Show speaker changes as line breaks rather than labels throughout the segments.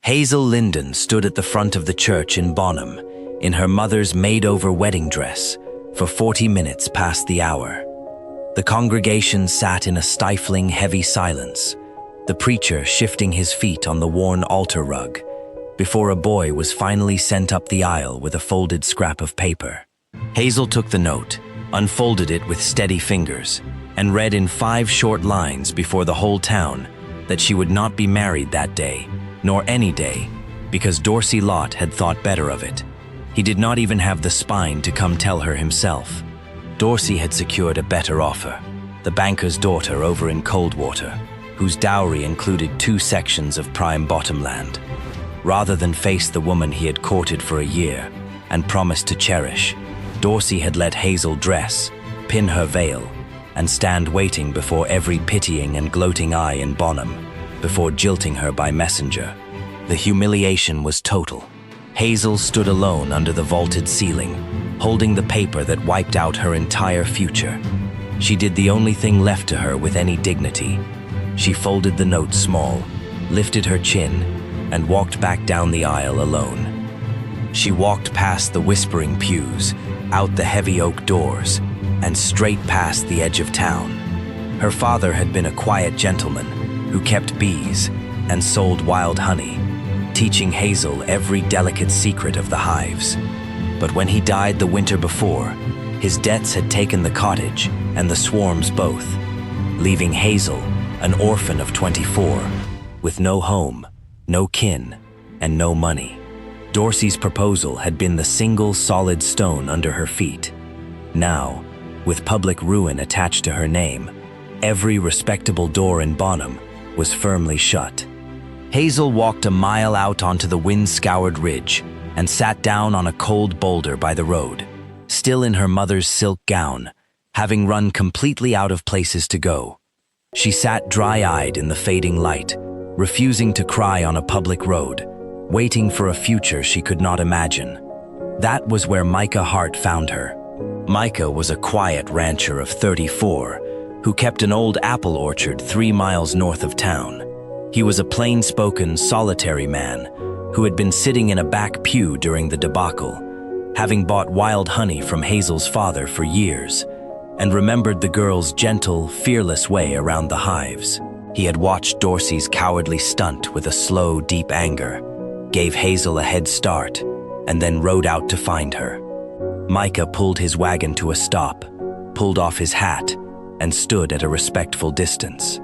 Hazel Linden stood at the front of the church in Bonham, in her mother's made-over wedding dress, for 40 minutes past the hour. The congregation sat in a stifling, heavy silence, the preacher shifting his feet on the worn altar rug, before a boy was finally sent up the aisle with a folded scrap of paper. Hazel took the note, unfolded it with steady fingers, and read in 5 short lines before the whole town that she would not be married that day, nor any day, because Dorsey Lott had thought better of it. He did not even have the spine to come tell her himself. Dorsey had secured a better offer, the banker's daughter over in Coldwater, whose dowry included 2 sections of prime bottomland. Rather than face the woman he had courted for a year and promised to cherish, Dorsey had let Hazel dress, pin her veil, and stand waiting before every pitying and gloating eye in Bonham, before jilting her by messenger. The humiliation was total. Hazel stood alone under the vaulted ceiling, holding the paper that wiped out her entire future. She did the only thing left to her with any dignity. She folded the note small, lifted her chin, and walked back down the aisle alone. She walked past the whispering pews, out the heavy oak doors, and straight past the edge of town. Her father had been a quiet gentleman who kept bees and sold wild honey, teaching Hazel every delicate secret of the hives. But when he died the winter before, his debts had taken the cottage and the swarms both, leaving Hazel, an orphan of 24, with no home, no kin, and no money. Dorsey's proposal had been the single solid stone under her feet. Now, with public ruin attached to her name, every respectable door in Bonham was firmly shut. Hazel walked a mile out onto the wind-scoured ridge and sat down on a cold boulder by the road, still in her mother's silk gown, having run completely out of places to go. She sat dry-eyed in the fading light, refusing to cry on a public road, waiting for a future she could not imagine. That was where Micah Hart found her. Micah was a quiet rancher of 34 who kept an old apple orchard 3 miles north of town. He was a plain-spoken, solitary man who had been sitting in a back pew during the debacle, having bought wild honey from Hazel's father for years, and remembered the girl's gentle, fearless way around the hives. He had watched Dorsey's cowardly stunt with a slow, deep anger, gave Hazel a head start, and then rode out to find her. Micah pulled his wagon to a stop, pulled off his hat, and stood at a respectful distance.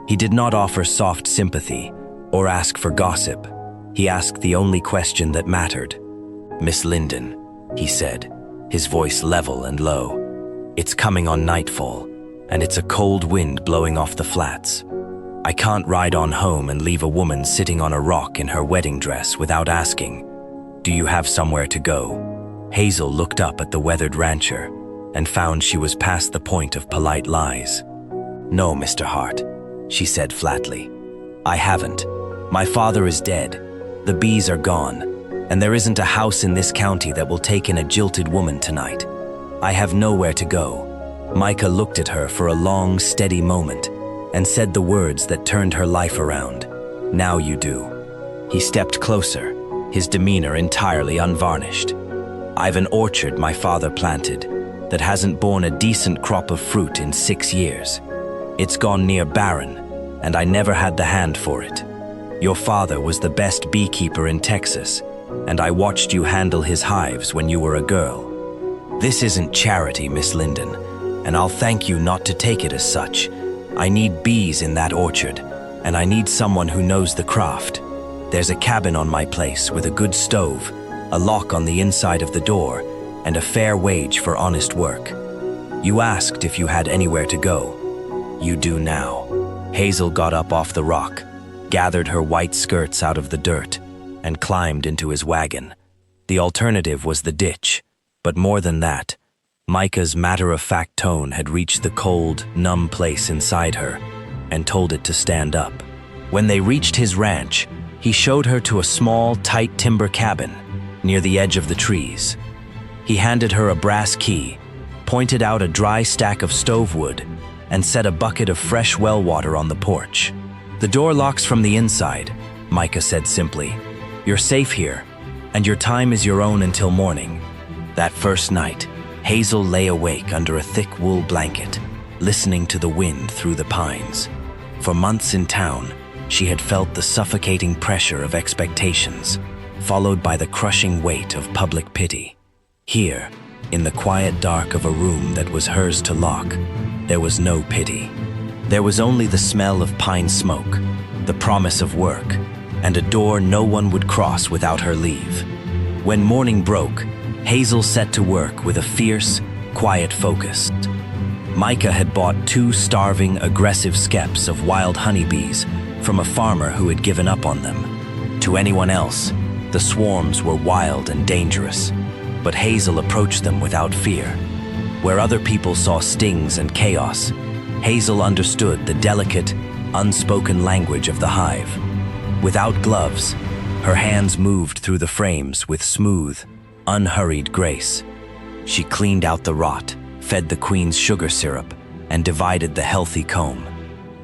He did not offer soft sympathy or ask for gossip. He asked the only question that mattered. "Miss Linden," he said, his voice level and low. "It's coming on nightfall, and it's a cold wind blowing off the flats. I can't ride on home and leave a woman sitting on a rock in her wedding dress without asking, 'Do you have somewhere to go?'" Hazel looked up at the weathered rancher and found she was past the point of polite lies. "No, Mr. Hart," she said flatly. "I haven't. My father is dead. The bees are gone, and there isn't a house in this county that will take in a jilted woman tonight. I have nowhere to go." Micah looked at her for a long, steady moment and said the words that turned her life around. "Now you do." He stepped closer, his demeanor entirely unvarnished. "I've an orchard my father planted that hasn't borne a decent crop of fruit in 6 years. It's gone near barren, and I never had the hand for it. Your father was the best beekeeper in Texas, and I watched you handle his hives when you were a girl. This isn't charity, Miss Linden, and I'll thank you not to take it as such. I need bees in that orchard, and I need someone who knows the craft. There's a cabin on my place with a good stove, a lock on the inside of the door, and a fair wage for honest work. You asked if you had anywhere to go. You do now." Hazel got up off the rock, gathered her white skirts out of the dirt, and climbed into his wagon. The alternative was the ditch, but more than that, Micah's matter-of-fact tone had reached the cold, numb place inside her and told it to stand up. When they reached his ranch, he showed her to a small, tight timber cabin near the edge of the trees. He handed her a brass key, pointed out a dry stack of stove wood, and set a bucket of fresh well water on the porch. "The door locks from the inside," Micah said simply. "You're safe here, and your time is your own until morning." That first night, Hazel lay awake under a thick wool blanket, listening to the wind through the pines. For months in town, she had felt the suffocating pressure of expectations, followed by the crushing weight of public pity. Here, in the quiet dark of a room that was hers to lock, there was no pity. There was only the smell of pine smoke, the promise of work, and a door no one would cross without her leave. When morning broke, Hazel set to work with a fierce, quiet focus. Micah had bought 2 starving, aggressive skeps of wild honeybees from a farmer who had given up on them. To anyone else, the swarms were wild and dangerous, but Hazel approached them without fear. Where other people saw stings and chaos, Hazel understood the delicate, unspoken language of the hive. Without gloves, her hands moved through the frames with smooth, unhurried grace. She cleaned out the rot, fed the queen's sugar syrup, and divided the healthy comb.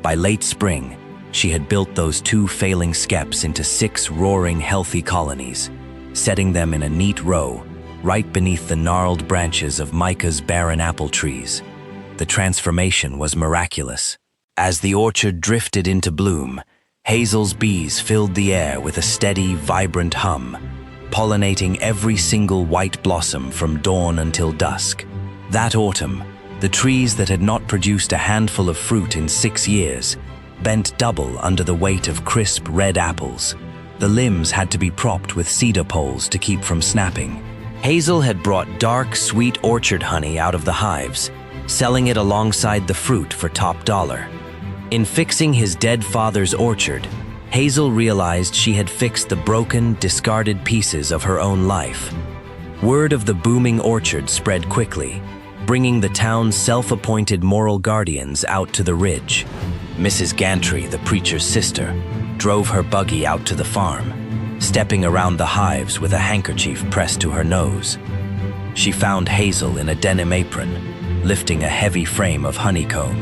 By late spring, she had built those 2 failing skeps into 6 roaring, healthy colonies, setting them in a neat row right beneath the gnarled branches of Micah's barren apple trees. The transformation was miraculous. As the orchard drifted into bloom, Hazel's bees filled the air with a steady, vibrant hum, pollinating every single white blossom from dawn until dusk. That autumn, the trees that had not produced a handful of fruit in 6 years bent double under the weight of crisp red apples. The limbs had to be propped with cedar poles to keep from snapping. Hazel had brought dark, sweet orchard honey out of the hives, selling it alongside the fruit for top dollar. In fixing his dead father's orchard, Hazel realized she had fixed the broken, discarded pieces of her own life. Word of the booming orchard spread quickly, bringing the town's self-appointed moral guardians out to the ridge. Mrs. Gantry, the preacher's sister, drove her buggy out to the farm, stepping around the hives with a handkerchief pressed to her nose. She found Hazel in a denim apron, lifting a heavy frame of honeycomb.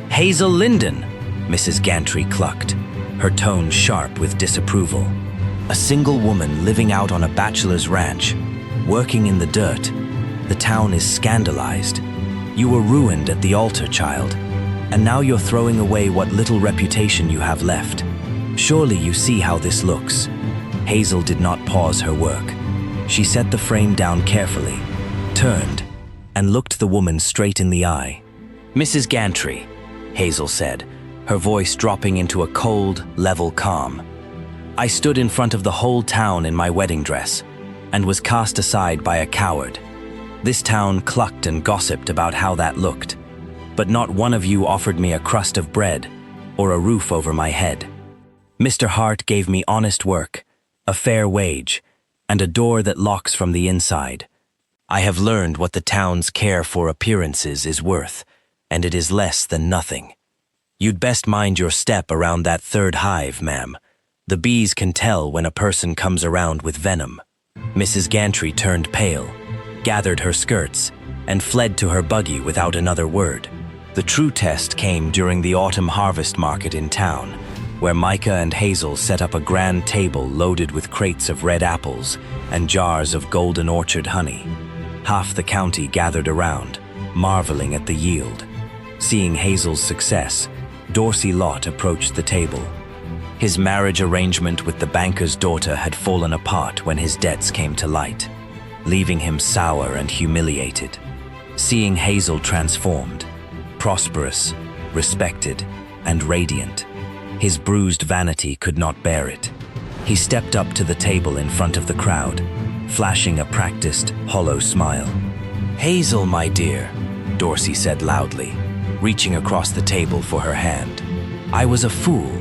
"Hazel Linden," Mrs. Gantry clucked, her tone sharp with disapproval. "A single woman living out on a bachelor's ranch, working in the dirt. The town is scandalized. You were ruined at the altar, child, and now you're throwing away what little reputation you have left. Surely you see how this looks." Hazel did not pause her work. She set the frame down carefully, turned, and looked the woman straight in the eye. "Mrs. Gantry," Hazel said, her voice dropping into a cold, level calm. "I stood in front of the whole town in my wedding dress and was cast aside by a coward. This town clucked and gossiped about how that looked, but not one of you offered me a crust of bread or a roof over my head. Mr. Hart gave me honest work, a fair wage, and a door that locks from the inside. I have learned what the town's care for appearances is worth, and it is less than nothing. You'd best mind your step around that 3rd hive, ma'am. The bees can tell when a person comes around with venom." Mrs. Gantry turned pale, gathered her skirts, and fled to her buggy without another word. The true test came during the autumn harvest market in town, where Micah and Hazel set up a grand table loaded with crates of red apples and jars of golden orchard honey. Half the county gathered around, marveling at the yield. Seeing Hazel's success, Dorsey Lott approached the table. His marriage arrangement with the banker's daughter had fallen apart when his debts came to light, leaving him sour and humiliated. Seeing Hazel transformed, prosperous, respected, and radiant, his bruised vanity could not bear it. He stepped up to the table in front of the crowd, flashing a practiced, hollow smile. "Hazel, my dear," Dorsey said loudly, reaching across the table for her hand. "I was a fool,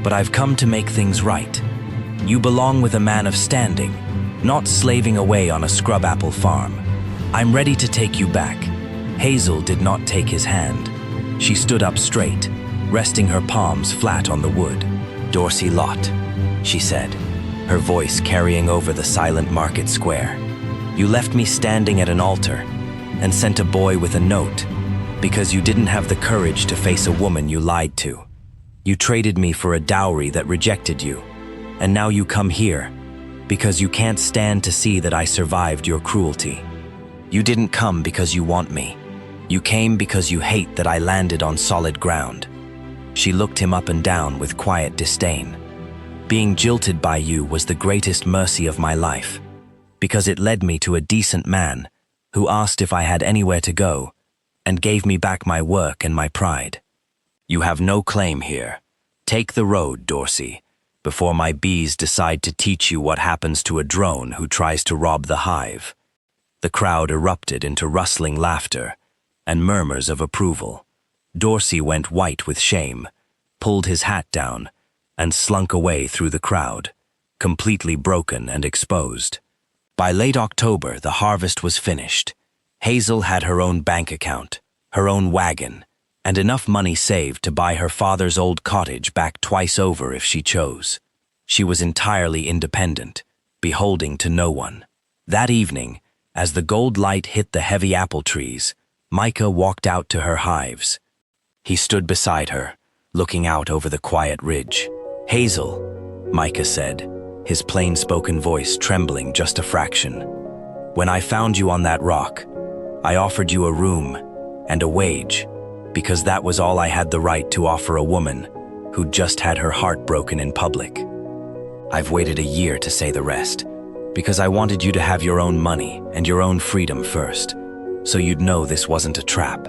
but I've come to make things right. You belong with a man of standing, not slaving away on a scrub apple farm. I'm ready to take you back." Hazel did not take his hand. She stood up straight, resting her palms flat on the wood. "Dorsey Lott," she said, her voice carrying over the silent market square. "You left me standing at an altar and sent a boy with a note because you didn't have the courage to face a woman you lied to. You traded me for a dowry that rejected you. and now you come here, because you can't stand to see that I survived your cruelty. You didn't come because you want me. You came because you hate that I landed on solid ground. She looked him up and down with quiet disdain. Being jilted by you was the greatest mercy of my life, because it led me to a decent man who asked if I had anywhere to go and gave me back my work and my pride. You have no claim here. Take the road, Dorsey, before my bees decide to teach you what happens to a drone who tries to rob the hive. The crowd erupted into rustling laughter and murmurs of approval. Dorsey went white with shame, pulled his hat down, and slunk away through the crowd, completely broken and exposed. By late October, the harvest was finished. Hazel had her own bank account, her own wagon, and enough money saved to buy her father's old cottage back twice over if she chose. She was entirely independent, beholding to no one. That evening, as the gold light hit the heavy apple trees, Micah walked out to her hives. He stood beside her, looking out over the quiet ridge. "Hazel," Micah said, his plain-spoken voice trembling just a fraction. "When I found you on that rock, I offered you a room and a wage, because that was all I had the right to offer a woman who'd just had her heart broken in public. I've waited a year to say the rest, because I wanted you to have your own money and your own freedom first, so you'd know this wasn't a trap."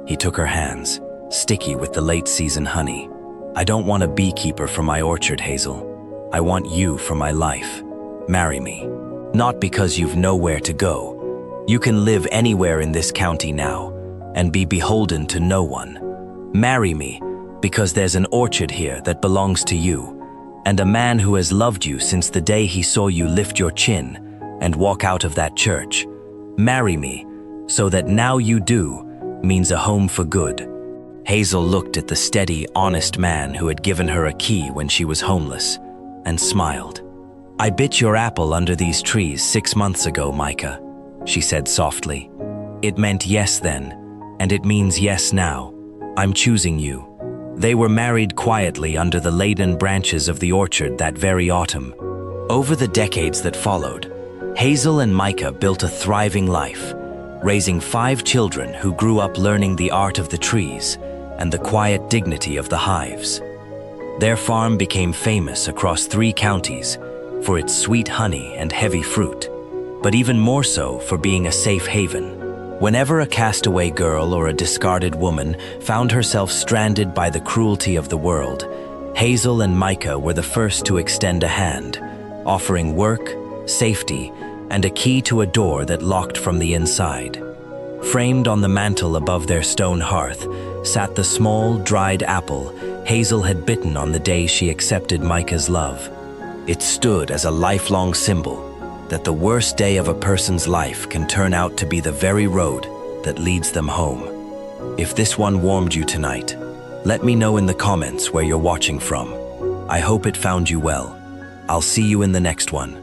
He took her hands, sticky with the late-season honey. "I don't want a beekeeper for my orchard, Hazel. I want you for my life. Marry me. Not because you've nowhere to go. You can live anywhere in this county now and be beholden to no one. Marry me because there's an orchard here that belongs to you, and a man who has loved you since the day he saw you lift your chin and walk out of that church. Marry me so that now you do means a home for good." Hazel looked at the steady, honest man who had given her a key when she was homeless and smiled. "I bit your apple under these trees 6 months ago, Micah," she said softly. "It meant yes then, and it means yes now. I'm choosing you." They were married quietly under the laden branches of the orchard that very autumn. Over the decades that followed, Hazel and Micah built a thriving life, raising 5 children who grew up learning the art of the trees and the quiet dignity of the hives. Their farm became famous across 3 counties for its sweet honey and heavy fruit, but even more so for being a safe haven. Whenever a castaway girl or a discarded woman found herself stranded by the cruelty of the world, Hazel and Micah were the first to extend a hand, offering work, safety, and a key to a door that locked from the inside. Framed on the mantel above their stone hearth sat the small, dried apple Hazel had bitten on the day she accepted Micah's love. It stood as a lifelong symbol that the worst day of a person's life can turn out to be the very road that leads them home. If this one warmed you tonight, let me know in the comments where you're watching from. I hope it found you well. I'll see you in the next one.